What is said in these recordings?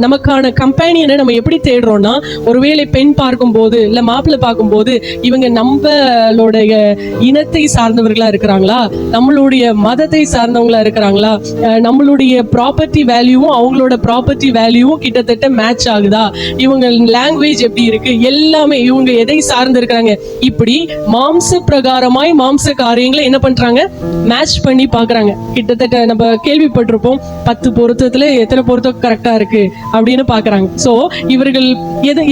நமக்கான கம்பேனியனை நம்ம எப்படி தேடுறோம்னா, ஒருவேளை பெண் பார்க்கும்போது இல்ல மாப்பிள்ளை பார்க்கும்போது இவங்க நம்மளுடைய இனத்தை சார்ந்தவர்களா இருக்கிறாங்களா, நம்மளுடைய மதத்தை சார்ந்தவங்களா இருக்கிறாங்களா, நம்மளுடைய ப்ராப்பர்ட்டி வேல்யூவும் அவங்களோட ப்ராப்பர்ட்டி வேல்யூவும் கிட்டத்தட்ட மேட்ச் ஆகுதா, இவங்க லாங்குவேஜ் எப்படி இருக்கு, எல்லாமே இவங்க எதை சார்ந்து இருக்கிறாங்க, இப்படி மாம்ச பிரகாரமாய் மாம்ச காரியங்களை என்ன பண்றாங்க, மேட்ச் பண்ணி பாக்குறாங்க. கிட்டத்தட்ட நம்ம கேள்விப்பட்டிருப்போம் 10 பொருத்தத்துல எத்தனை பொருத்தம் கரெக்டா இருக்கு அப்படின்னு பாக்குறாங்க. சோ இவர்கள்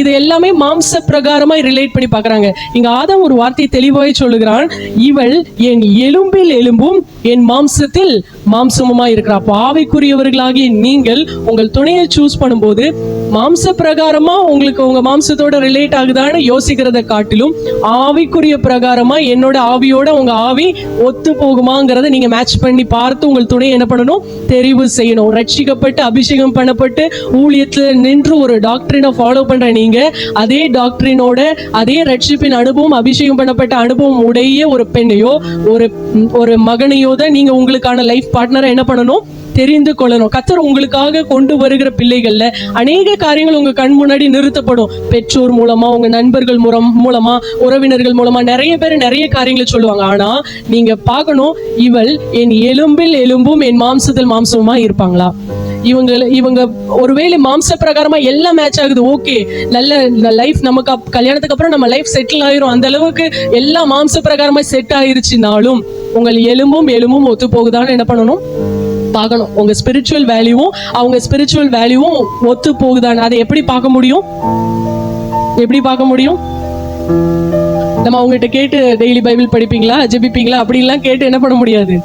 இது எல்லாமே மாம்ச பிரகாரமா ரிலேட் பண்ணி பாக்குறாங்க. இங்க ஆதாம் ஒரு வார்த்தை தெளிவாய் சொல்லுகிறான், இவள் என் எலும்பில் எலும்பும் என் மாம்சத்தில் மாம்சமுமா இருக்கிறா. ஆவிக்குரியவர்களாகிய நீங்கள் உங்கள் துணையை சூஸ் பண்ணும்போது மாம்ச பிரகாரமா உங்களுக்கு உங்க மாம்சத்தோட ரிலேட் ஆகுதான்னு யோசிக்கிறத காட்டிலும் ஆவிக்குரிய பிரகாரமா என்னோட ஆவியோட உங்க ஆவி ஒத்து போகுமாங்கிறத நீங்க மேட்ச் பண்ணி பார்த்து உங்கள் துணையை என்ன பண்ணணும், தெரிவு செய்யணும். ரட்சிக்கப்பட்டு அபிஷேகம் பண்ணப்பட்டு ஊழியத்துல நின்று ஒரு டாக்டரினை ஃபாலோ பண்ற நீங்க அதே டாக்டரினோட அதே ரட்சிப்பின் அனுபவம் அபிஷேகம் பண்ணப்பட்ட அனுபவம் உடைய ஒரு பெண்ணையோ ஒரு மகனையோ தான் நீங்க உங்களுக்கான லைஃப் பார்ட்னரை என்ன பண்ணணும், தெரிந்து கொள்ளணும். கர்த்தர் உங்களுக்காக கொண்டு வருகிற பிள்ளைகள்ல அநேக காரியங்கள் உங்க கண் முன்னாடி நிறுத்தப்படும். பெற்றோர் மூலமா, உங்க நண்பர்கள் மூலமா, உறவினர்கள் மூலமா நிறைய பேர் நிறைய காரியங்களை சொல்லுவாங்க. ஆனா நீங்க பார்க்கணும், இவள் என் எலும்பில் எலும்பும் என் மாம்சத்தில் மாம்சமா இருப்பாங்களா. இவங்க ஒருவேளை மாம்ச பிரகாரமா எல்லாம் மேட்ச் ஆகுது, ஓகே, நல்ல லைஃப் நமக்கு கல்யாணத்துக்கு அப்புறம் நம்ம லைஃப் செட்டில் ஆயிரும், அந்த அளவுக்கு எல்லாம் மாம்ச பிரகாரமா செட் ஆயிருச்சுனாலும் உங்கள் எலும்பும் ஒத்து போகுதான்னு என்ன பண்ணணும், பார்க்கணும். உங்க ஸ்பிரிச்சுவல் வேல்யூவும் அவங்க ஸ்பிரிச்சுவல் வேல்யூவும் ஒத்து போகுதான்னு அதை எப்படி பார்க்க முடியும், நம்ம அவங்ககிட்ட கேட்டு டெய்லி பைபிள் படிப்பீங்களா, ஜெபிப்பீங்களா அப்படின்லாம் கேட்டு என்ன பண்ண முடியாது,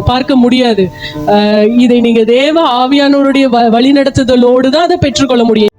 பார்க்க முடியாது. இதை நீங்க தேவ ஆவியானவருடைய வழி நடத்துதலோடு தான் அதை பெற்றுக்கொள்ள முடியும்.